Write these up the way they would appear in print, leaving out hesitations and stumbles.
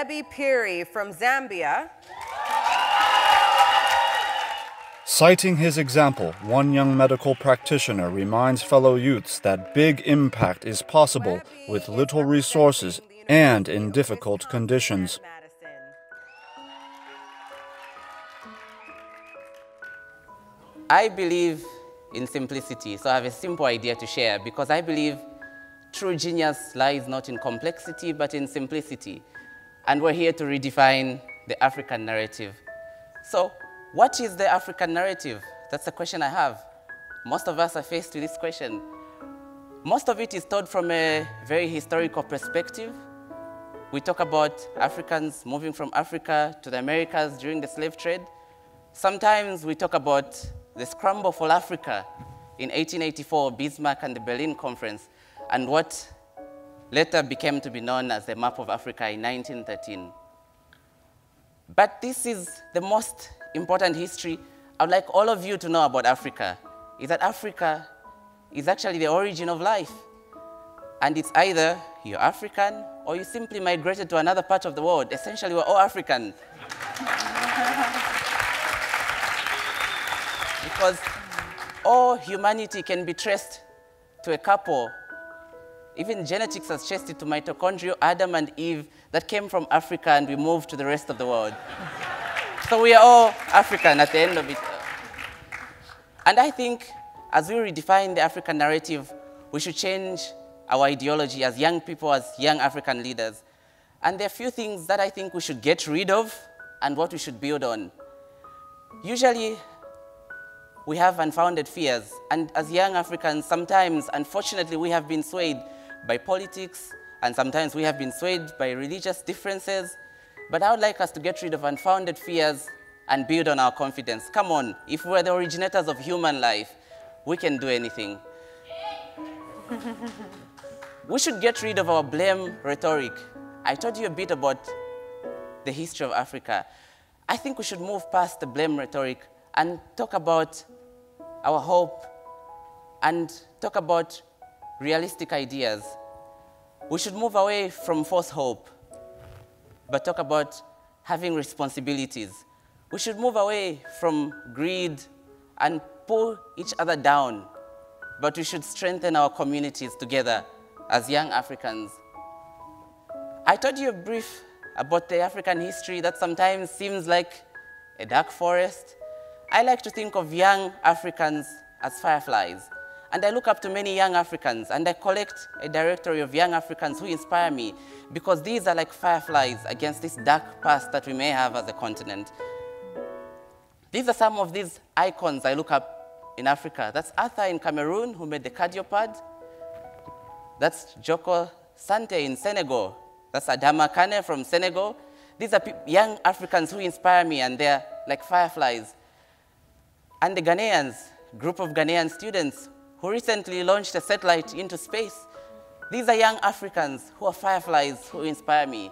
Webby Phiri from Zambia. Citing his example, one young medical practitioner reminds fellow youths that big impact is possible with little resources and in difficult conditions. I believe in simplicity, so I have a simple idea to share because I believe true genius lies not in complexity but in simplicity. And we're here to redefine the African narrative. So, what is the African narrative? That's the question I have. Most of us are faced with this question. Most of it is told from a very historical perspective. We talk about Africans moving from Africa to the Americas during the slave trade. Sometimes we talk about the scramble for Africa in 1884, Bismarck and the Berlin Conference, and what later became to be known as the Map of Africa in 1913. But this is the most important history I would like all of you to know about Africa, is that Africa is actually the origin of life. And it's either you're African or you simply migrated to another part of the world. Essentially, we're all African. Because all humanity can be traced to a couple. Even genetics has traced it to mitochondria, Adam and Eve, that came from Africa and we moved to the rest of the world. So we are all African at the end of it. And I think as we redefine the African narrative, we should change our ideology as young people, as young African leaders. And there are a few things that I think we should get rid of and what we should build on. Usually, we have unfounded fears. And as young Africans, sometimes, unfortunately, we have been swayed by politics, and sometimes we have been swayed by religious differences. But I would like us to get rid of unfounded fears and build on our confidence. Come on, if we're the originators of human life, we can do anything. We should get rid of our blame rhetoric. I told you a bit about the history of Africa. I think we should move past the blame rhetoric and talk about our hope and talk about realistic ideas. We should move away from false hope, but talk about having responsibilities. We should move away from greed and pull each other down, but we should strengthen our communities together as young Africans. I told you a brief about the African history that sometimes seems like a dark forest. I like to think of young Africans as fireflies. And I look up to many young Africans, and I collect a directory of young Africans who inspire me, because these are like fireflies against this dark past that we may have as a continent. These are some of these icons I look up in Africa. That's Arthur in Cameroon, who made the cardiopad. That's Joko Sante in Senegal. That's Adama Kane from Senegal. These are young Africans who inspire me, and they're like fireflies. And the Ghanaians, group of Ghanaian students who recently launched a satellite into space. These are young Africans who are fireflies who inspire me.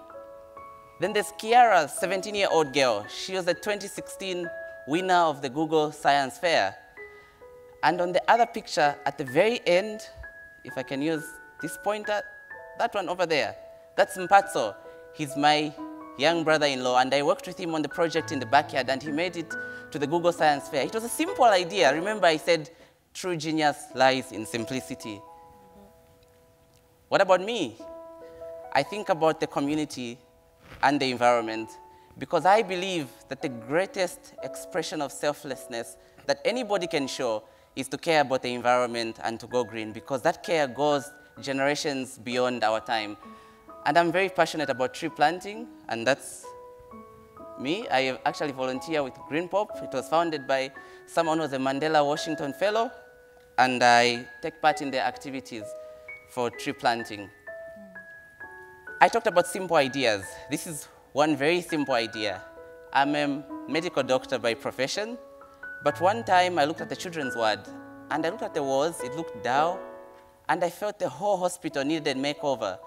Then there's Kiara, 17-year-old girl. She was the 2016 winner of the Google Science Fair. And on the other picture, at the very end, if I can use this pointer, that one over there, that's Mpatso. He's my young brother-in-law, and I worked with him on the project in the backyard, and he made it to the Google Science Fair. It was a simple idea. Remember, I said, true genius lies in simplicity. What about me? I think about the community and the environment, because I believe that the greatest expression of selflessness that anybody can show is to care about the environment and to go green, because that care goes generations beyond our time. And I'm very passionate about tree planting, and that's me. I actually volunteer with Green Pop. It was founded by someone who was a Mandela Washington Fellow, and I take part in their activities for tree planting. I talked about simple ideas. This is one very simple idea. I'm a medical doctor by profession, but one time I looked at the children's ward, and I looked at the walls, it looked dull, and I felt the whole hospital needed makeover.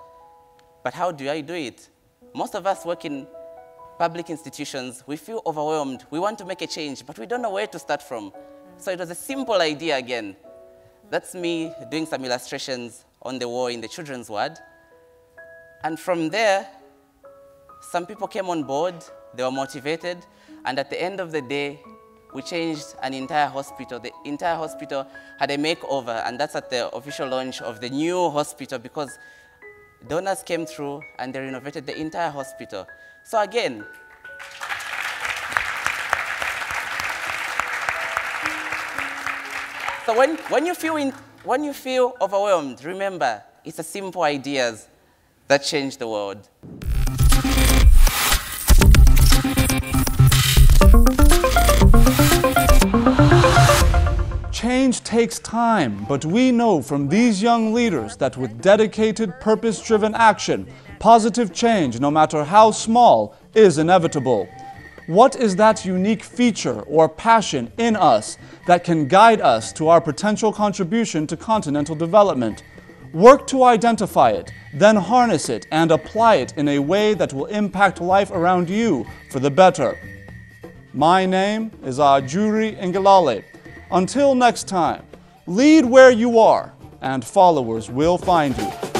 But how do I do it? Most of us work in public institutions. We feel overwhelmed. We want to make a change, but we don't know where to start from. So it was a simple idea again. That's me doing some illustrations on the wall in the children's ward. And from there, Some people came on board, they were motivated, and at the end of the day, we changed an entire hospital. The entire hospital had a makeover, and that's at the official launch of the new hospital because donors came through and they renovated the entire hospital. So again, so when you feel overwhelmed, remember, it's the simple ideas that change the world. Change takes time, but we know from these young leaders that with dedicated, purpose-driven action, positive change, no matter how small, is inevitable. What is that unique feature or passion in us that can guide us to our potential contribution to continental development? Work to identify it, then harness it and apply it in a way that will impact life around you for the better. My name is Ajuri Ngelale. Until next time, lead where you are, and followers will find you.